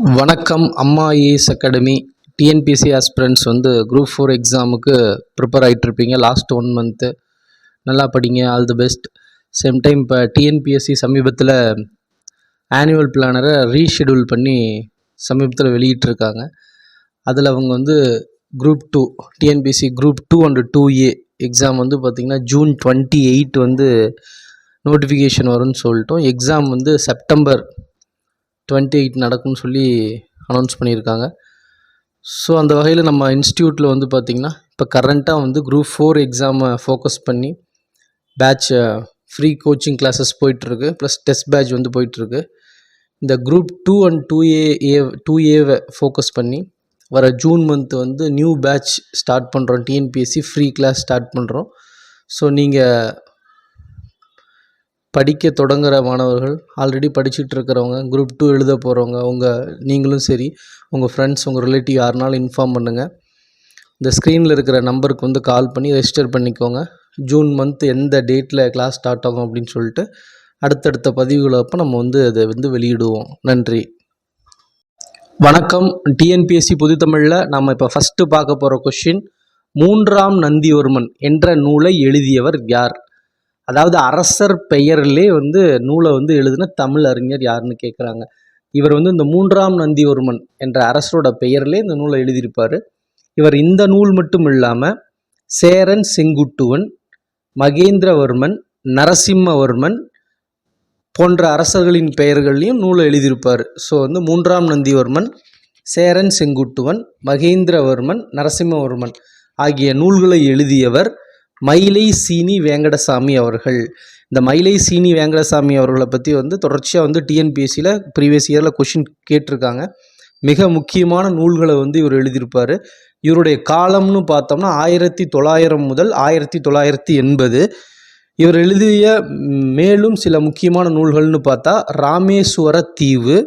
வணக்கம். அம்மா IAS academy TNPSC aspirants group 4 எக்ஸாமுக்கு ப்ரிப்பேர் ஆகிட்ருப்பீங்க. லாஸ்ட் 1 மந்த்து நல்லா படிங்க. All the best. Same time இப்போ டிஎன்பிஎஸ்சி சமீபத்தில் ஆனுவல் பிளானரை ரீஷெடியூல் பண்ணி சமீபத்தில் வெளியிட்டிருக்காங்க. அதில் அவங்க group 2 TNPSC group 2 and 2A exam பார்த்திங்கன்னா ஜூன் 28 நோட்டிஃபிகேஷன் வரும்னு சொல்லிட்டோம். எக்ஸாம் செப்டம்பர் 28 நடக்கும்னு சொல்லி அனௌன்ஸ் பண்ணியிருக்காங்க. ஸோ அந்த வகையில் நம்ம இன்ஸ்டியூட்டில் பார்த்திங்கன்னா இப்போ கரண்ட்டாக குரூப் 4 எக்ஸாமை ஃபோக்கஸ் பண்ணி பேட்ச் ஃப்ரீ கோச்சிங் கிளாஸஸ் போயிட்டுருக்கு. ப்ளஸ் டெஸ்ட் பேட்ச் போயிட்டுருக்கு. இந்த குரூப் 2 அண்ட் 2ஏவை ஃபோக்கஸ் பண்ணி வர June month new batch start பண்ணுறோம். டிஎன்பிஎஸ்சி ஃப்ரீ கிளாஸ் ஸ்டார்ட் பண்ணுறோம். ஸோ நீங்கள் படிக்க தொடங்குகிற மாணவர்கள், ஆல்ரெடி படிச்சுட்டு இருக்கிறவங்க, குரூப் 2 எழுத போகிறவங்க, நீங்களும் சரி, உங்கள் ஃப்ரெண்ட்ஸ், உங்கள் ரிலேட்டிவ் யாருனாலும் இன்ஃபார்ம் பண்ணுங்கள். இந்த ஸ்க்ரீனில் இருக்கிற நம்பருக்கு கால் பண்ணி ரெஜிஸ்டர் பண்ணிக்கோங்க. ஜூன் மந்த் எந்த டேட்டில் கிளாஸ் ஸ்டார்ட் ஆகும் அப்படின்னு சொல்லிட்டு அடுத்தடுத்த பதிவுகளை அப்போ நம்ம அதை வெளியிடுவோம். நன்றி. வணக்கம். டிஎன்பிஎஸ்சி புதுத்தமிழில் நம்ம இப்போ ஃபஸ்ட்டு பார்க்க போகிற கொஷின், 3ஆம் நந்திவர்மன் என்ற நூலை எழுதியவர் யார்? அதாவது அரசர் பெயரிலே நூலை எழுதின தமிழ் அறிஞர் யாருன்னு கேட்குறாங்க. இவர் இந்த 3ஆம் நந்திவர்மன் என்ற அரசரோட பெயரிலே இந்த நூலை எழுதியிருப்பார். இவர் இந்த நூல் மட்டும் இல்லாமல் சேரன், செங்குட்டுவன், மகேந்திரவர்மன், நரசிம்மவர்மன் போன்ற அரசர்களின் பெயர்களையும் நூலை எழுதியிருப்பார். ஸோ 3ஆம் நந்திவர்மன், சேரன், செங்குட்டுவன், மகேந்திரவர்மன், நரசிம்மவர்மன் ஆகிய நூல்களை எழுதியவர் மயிலை சீனி வேங்கடசாமி அவர்கள். இந்த மயிலை சீனி வேங்கடசாமி அவர்களை பற்றி தொடர்ச்சியாக டிஎன்பிஎஸ்சியில் ப்ரீவியஸ் இயரில் கொஷின் கேட்டிருக்காங்க. மிக முக்கியமான நூல்களை இவர் எழுதியிருப்பார். இவருடைய காலம்னு பார்த்தோம்னா 1900 முதல் 1980. இவர் எழுதிய மேலும் சில முக்கியமான நூல்கள்னு பார்த்தா ராமேஸ்வர தீவு,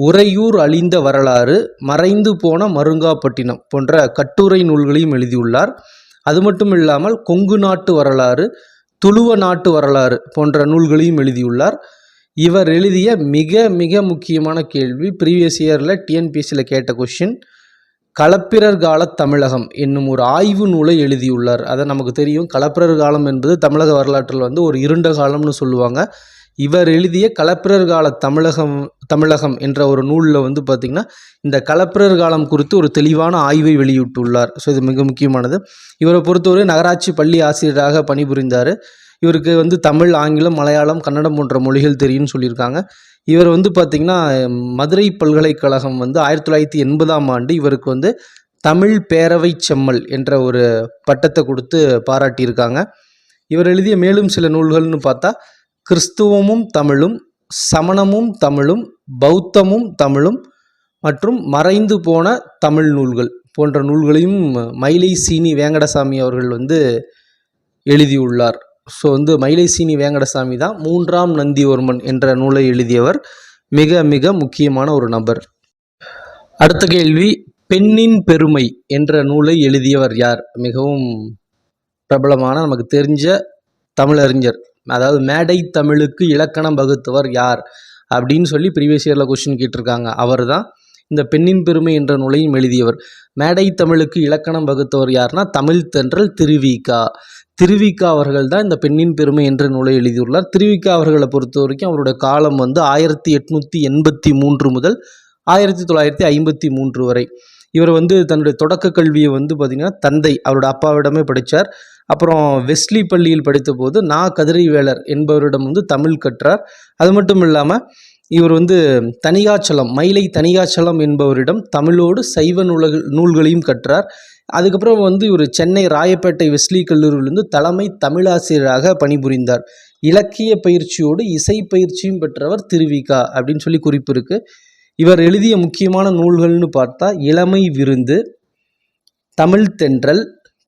உறையூர் அழிந்த வரலாறு, மறைந்து போன மருங்காப்பட்டினம் போன்ற கட்டுரை நூல்களையும் எழுதியுள்ளார். அது மட்டும் இல்லாமல் கொங்கு நாட்டு வரலாறு, துளுவ நாட்டு வரலாறு போன்ற நூல்களையும் எழுதியுள்ளார். இவர் எழுதிய மிக மிக முக்கியமான கேள்வி, ப்ரீவியஸ் இயரில் டிஎன்பிஎஸ்சியில் கேட்ட கொஷின், களப்பிரர் கால தமிழகம் என்னும் ஒரு ஆய்வு நூலை எழுதியுள்ளார். அதை நமக்கு தெரியும், களப்பிரர் காலம் என்பது தமிழக வரலாற்றில் ஒரு இருண்ட காலம்னு சொல்லுவாங்க. இவர் எழுதிய களப்பிரர் கால தமிழகம் என்ற ஒரு நூலில் பார்த்திங்கன்னா இந்த களப்பிரர் காலம் குறித்து ஒரு தெளிவான ஆய்வை வெளியிட்டுள்ளார். ஸோ இது மிக முக்கியமானது. இவரை பொறுத்தவரை நகராட்சி பள்ளி ஆசிரியராக பணிபுரிந்தார். இவருக்கு தமிழ், ஆங்கிலம், மலையாளம், கன்னடம் போன்ற மொழிகள் தெரியும்னு சொல்லியிருக்காங்க. இவர் பார்த்திங்கன்னா மதுரை பல்கலைக்கழகம் 1980ஆம் ஆண்டு இவருக்கு தமிழ் பேரவை செம்மல் என்ற ஒரு பட்டத்தை கொடுத்து பாராட்டியிருக்காங்க. இவர் எழுதிய மேலும் சில நூல்கள்னு பார்த்தா கிறிஸ்துவமும் தமிழும், சமணமும் தமிழும், பௌத்தமும் தமிழும் மற்றும் மறைந்து போன தமிழ் நூல்கள் போன்ற நூல்களையும் மயிலை சீனி வேங்கடசாமி அவர்கள் எழுதியுள்ளார். ஸோ மயிலை சீனி வேங்கடசாமி தான் 3ஆம் நந்திவர்மன் என்ற நூலை எழுதியவர். மிக மிக முக்கியமான ஒரு நபர். அடுத்த கேள்வி, பெண்ணின் பெருமை என்ற நூலை எழுதியவர் யார்? மிகவும் பிரபலமான நமக்கு தெரிஞ்ச தமிழறிஞர், அதாவது மேடை தமிழுக்கு இலக்கணம் வகுத்தவர் யார் அப்படின்னு சொல்லி ப்ரீவியஸ் இயரில் கொஸ்டின் கேட்டிருக்காங்க. அவர் தான் இந்த பெண்ணின் பெருமை என்ற நூலையும் எழுதியவர். மேடை தமிழுக்கு இலக்கணம் வகுத்தவர் யார்னா தமிழ் தென்றல் திருவிக்கா அவர்கள் தான் இந்த பெண்ணின் பெருமை என்ற நூலை எழுதியுள்ளார். திருவிக்கா அவர்களை பொறுத்த வரைக்கும் அவருடைய காலம் 1883 முதல் 1953 வரை. இவர் தன்னுடைய தொடக்க கல்வியை பார்த்திங்கன்னா தந்தை அவரோட அப்பாவிடமே படித்தார். அப்புறம் வெஸ்லி பள்ளியில் படித்த போது கதிரைவேலர் என்பவரிடம் தமிழ் கற்றார். அது மட்டும் இல்லாமல் இவர் தனிகாச்சலம், மயிலை தனிகாச்சலம் என்பவரிடம் தமிழோடு சைவ நூல்களையும் கற்றார். அதுக்கப்புறம் இவர் சென்னை ராயப்பேட்டை வெஸ்லி கல்லூரியிலிருந்து தலைமை தமிழாசிரியராக பணிபுரிந்தார். இலக்கிய பயிற்சியோடு இசை பயிற்சியும் பெற்றவர் திருவிக்கா அப்படின்னு சொல்லி குறிப்பு இருக்குது. இவர் எழுதிய முக்கியமான நூல்கள்னு பார்த்தா இளமை விருந்து, தமிழ் தென்றல்,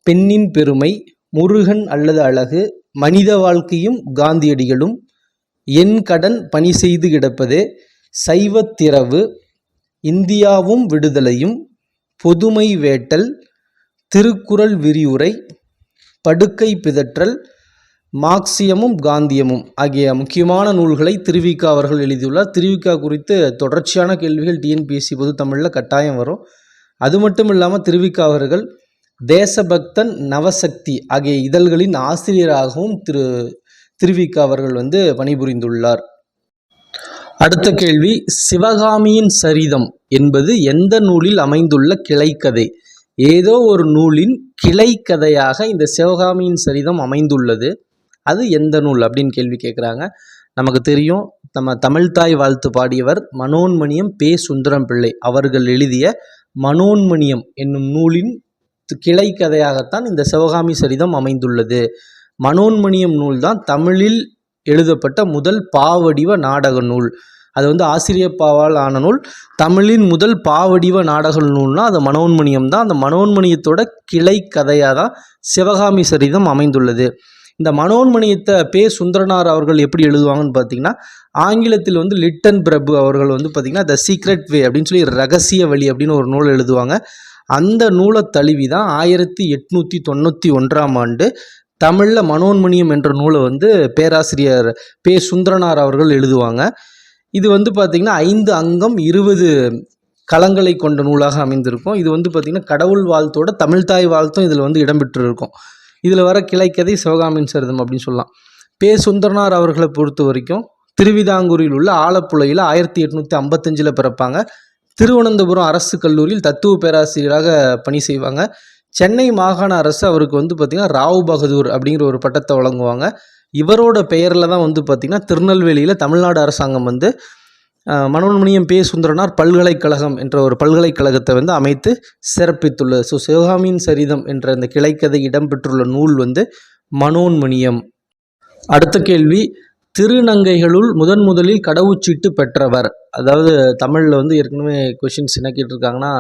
பெண்ணின் பெருமை, முருகன் அல்லது அழகு, மனித வாழ்க்கையும் காந்தியடிகளும், என் கடன் பணி செய்து கிடப்பதே, சைவத்திரவு, இந்தியாவும் விடுதலையும், பொதுமை வேட்டல், திருக்குறள் விரிவுரை, படுக்கை பிதற்றல், மார்க்சியமும் காந்தியமும் ஆகிய முக்கியமான நூல்களை திருவிக அவர்கள் எழுதியுள்ளார். திருவிக குறித்து தொடர்ச்சியான கேள்விகள் டிஎன்பிஎஸ்சி பொது தமிழில் கட்டாயம் வரும். அது மட்டும் இல்லாமல் திருவிக அவர்கள் தேசபக்தன், நவசக்தி ஆகிய இதழ்களின் ஆசிரியராகவும் திருவிக அவர்கள் பணிபுரிந்துள்ளார். அடுத்த கேள்வி, சிவகாமியின் சரிதம் என்பது எந்த நூலில் அமைந்துள்ள கிளைக்கதை? ஏதோ ஒரு நூலின் கிளைக்கதையாக இந்த சிவகாமியின் சரிதம் அமைந்துள்ளது. அது எந்த நூல் அப்படின்னு கேள்வி கேட்குறாங்க. நமக்கு தெரியும், நம்ம தமிழ்தாய் வாழ்த்து பாடியவர் மனோன்மணியம் பே. சுந்தரம் பிள்ளை அவர்கள் எழுதிய மனோன்மணியம் என்னும் நூலின் கிளைக்கதையாகத்தான் இந்த சிவகாமி சரிதம் அமைந்துள்ளது. மனோன்மணியம் நூல் தான் தமிழில் எழுதப்பட்ட முதல் பாவடிவ நாடக நூல். அது ஆசிரியப்பாவால் ஆன நூல். தமிழின் முதல் பாவடிவ நாடக நூல்னால் அது மனோன்மணியம் தான். அந்த மனோன்மணியத்தோட கிளை கதையாக தான் சிவகாமி சரிதம் அமைந்துள்ளது. இந்த மனோன்மணியத்தை பே. சுந்தரனார் அவர்கள் எப்படி எழுதுவாங்கன்னு பார்த்தீங்கன்னா, ஆங்கிலத்தில் லிட்டன் பிரபு அவர்கள் பார்த்திங்கன்னா த சீக்ரெட் வே அப்படின்னு சொல்லி ரகசிய வழி அப்படின்னு ஒரு நூல் எழுதுவாங்க. அந்த நூலை தழுவி தான் 1891ஆம் ஆண்டு தமிழில் மனோன்மணியம் என்ற நூலை பேராசிரியர் பே. சுந்தரனார் அவர்கள் எழுதுவாங்க. இது பார்த்திங்கன்னா 5 அங்கம் 20 களங்களை கொண்ட நூலாக அமைந்திருக்கும். இது பார்த்திங்கன்னா கடவுள் வாழ்த்தோட தமிழ்தாய் வாழ்த்தும் இதில் இடம்பெற்றிருக்கும். இதில் வர கிளைக்கதை சிவகாமியின் சரிதம் அப்படின்னு சொல்லலாம். பே. சுந்தரனார் அவர்களை பொறுத்த வரைக்கும் திருவிதாங்கூரில் உள்ள ஆலப்புழையில் 1855 பிறப்பாங்க. திருவனந்தபுரம் அரசு கல்லூரியில் தத்துவ பேராசிரியராக பணி செய்வாங்க. சென்னை மாகாண அரசு அவருக்கு பார்த்திங்கன்னா ராவ் பகதூர் அப்படிங்கிற ஒரு பட்டத்தை வழங்குவாங்க. இவரோட பெயரில் தான் பார்த்திங்கன்னா திருநெல்வேலியில் தமிழ்நாடு அரசாங்கம் மனோன்மணியம் பே. சுந்தரனார் பல்கலைக்கழகம் என்ற ஒரு பல்கலைக்கழகத்தை அமைத்து சிறப்பித்துள்ளது. ஸோ சிவகாமியின் சரிதம் என்ற இந்த கிளைக்கதை இடம்பெற்றுள்ள நூல் மனோன்மணியம். அடுத்த கேள்வி, திருநங்கைகளுள் முதலில் கடவுச்சீட்டு பெற்றவர்? அதாவது தமிழில் ஏற்கனவே கொஷின்ஸ் என்ன கேட்டிருக்காங்கன்னா,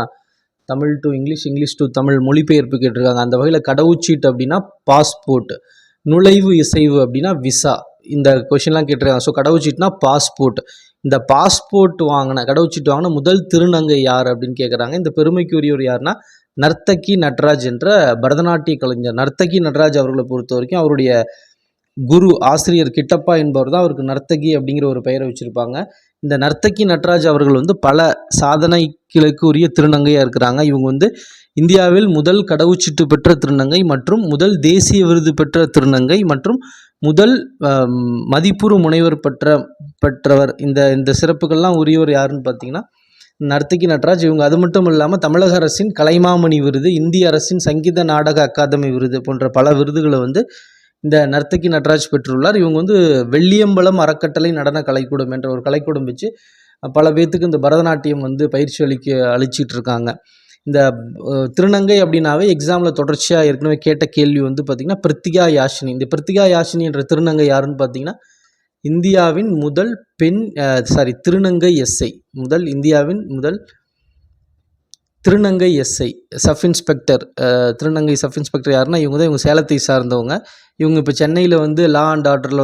Tamil to English, English to Tamil மொழிபெயர்ப்பு கேட்டிருக்காங்க. அந்த வகையில் கடவுச்சீட்டு அப்படின்னா பாஸ்போர்ட், நுழைவு இசைவு அப்படின்னா விசா, இந்த கொஷின்லாம் கேட்டிருக்காங்க. ஸோ கடவுச்சீட்டுனா பாஸ்போர்ட். இந்த பாஸ்போர்ட் கடவுச்சீட்டு வாங்கின முதல் திருநங்கை யார் அப்படின்னு கேட்குறாங்க. இந்த பெருமைக்குரியவர் யாருன்னா நர்த்தகி நட்ராஜ் என்ற பரதநாட்டிய கலைஞர். நர்த்தகி நட்ராஜ் அவர்களை பொறுத்த வரைக்கும் அவருடைய குரு ஆசிரியர் கிட்டப்பா என்பவர் தான் அவருக்கு நர்த்தகி அப்படிங்கிற ஒரு பெயரை வச்சுருப்பாங்க. இந்த நர்த்தகி நட்ராஜ் அவர்கள் பல சாதனைகளுக்கு உரிய திருநங்கையாக இருக்கிறாங்க. இவங்க இந்தியாவில் முதல் கடவுச்சீட்டு பெற்ற திருநங்கை மற்றும் முதல் தேசிய விருது பெற்ற திருநங்கை மற்றும் முதல் மதிப்புறு முனைவர் பெற்றவர். இந்த சிறப்புகள்லாம் உரியவர் யாருன்னு பார்த்தீங்கன்னா நர்த்தகி நட்ராஜ். இவங்க அது மட்டும் இல்லாமல் தமிழக அரசின் கலைமாமணி விருது, இந்திய அரசின் சங்கீத நாடக அகாதமி விருது போன்ற பல விருதுகளை இந்த நர்த்தகி நட்ராஜ் பெற்றுள்ளார். இவங்க வெள்ளியம்பலம் அறக்கட்டளை நடன கலைக்கூடம் என்ற ஒரு கலைக்கூடம் வச்சு பல பேர்த்துக்கு இந்த பரதநாட்டியம் பயிற்சி அளிச்சிட்டு இருக்காங்க. இந்த திருநங்கை அப்படின்னாவே எக்ஸாமில் தொடர்ச்சியாக ஏற்கனவே கேட்ட கேள்வி பார்த்திங்கன்னா பிருத்திகா யாஷினி. இந்த பிருத்திகா யாஷினி என்ற திருநங்கை யாருன்னு பார்த்தீங்கன்னா இந்தியாவின் முதல் திருநங்கை எஸ்ஐ, இந்தியாவின் முதல் திருநங்கை எஸ்ஐ சப் இன்ஸ்பெக்டர். திருநங்கை சப் இன்ஸ்பெக்டர் யாருன்னா இவங்க சேலத்தை சார்ந்தவங்க. இவங்க இப்போ சென்னையில் லா அண்ட் ஆர்டரில்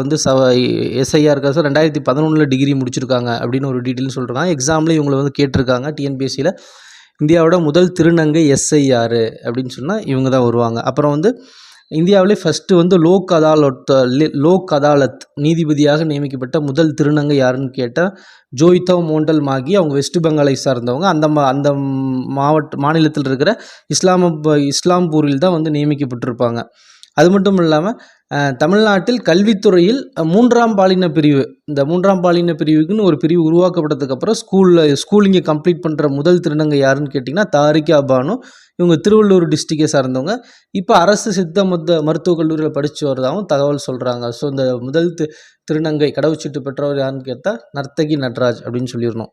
எஸ்ஐயாக இருக்காது. 2011 டிகிரி முடிச்சிருக்காங்க அப்படின்னு ஒரு டீட்டெயில் சொல்கிறாங்க. எக்ஸாமில் இவங்களை கேட்டிருக்காங்க டிஎன்பிஎஸ்சியில். இந்தியாவோட முதல் திருநங்கை எஸ்ஐ யார் அப்படின்னு சொன்னால் இவங்க தான் வருவாங்க. அப்புறம் இந்தியாவிலே ஃபஸ்ட்டு லோக் அதாலத் நீதிபதியாக நியமிக்கப்பட்ட முதல் திருநங்கை யாருன்னு கேட்டால் ஜோய்தா மோண்டல் மாகி. அவங்க வெஸ்ட் பெங்காலை சார்ந்தவங்க. அந்த மாநிலத்தில் இருக்கிற இஸ்லாம்பூரில் தான் நியமிக்கப்பட்டிருப்பாங்க. அது மட்டும் இல்லாமல் தமிழ்நாட்டில் கல்வித்துறையில் 3ஆம் பாலின பிரிவு, இந்த 3ஆம் பாலின பிரிவுக்குன்னு ஒரு பிரிவு உருவாக்கப்பட்டதுக்கப்புறம் ஸ்கூலிங்கை கம்ப்ளீட் பண்ணுற முதல் திருநங்கை யாருன்னு கேட்டிங்கன்னா தாரிகா பானு. இவங்க திருவள்ளூர் டிஸ்ட்ரிக்டை சார்ந்தவங்க. இப்போ அரசு சித்த மருத்துவக் கல்லூரியில் படித்து வரதாகவும் தகவல் சொல்கிறாங்க. ஸோ இந்த முதல் திருநங்கை கடவுச்சீட்டு பெற்றவர் யாருன்னு கேட்டால் நர்த்தகி நட்ராஜ் அப்படின்னு சொல்லிடணும்.